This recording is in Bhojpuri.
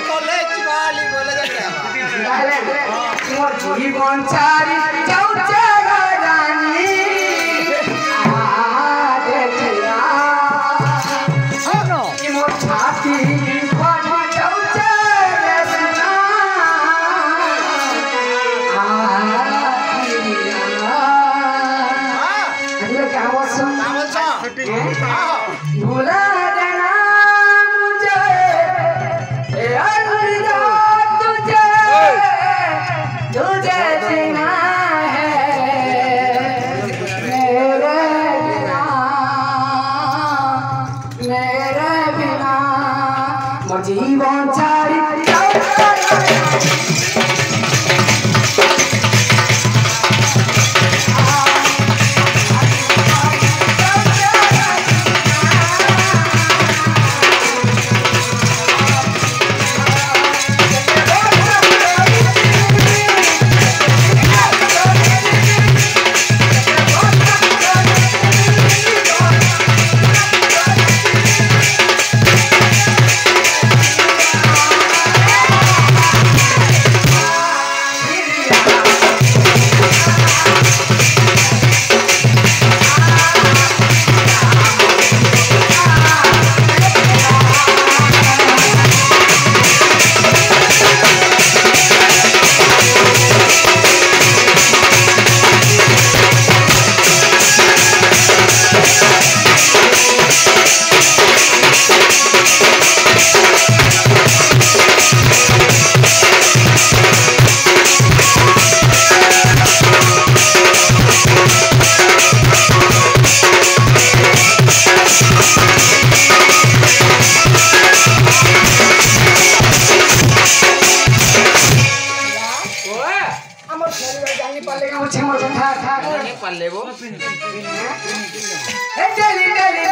कॉलेज वाली बोले मोर जीवन चारी चौचा रानी देखिया मोर छाती बड़ी चौचा रसना क्या वो सुन bhuladena mujhe अलविदा तुझे तुझे जीना है मेरे बिना मोर जीवन छाड़ी पाले वो डेली डेली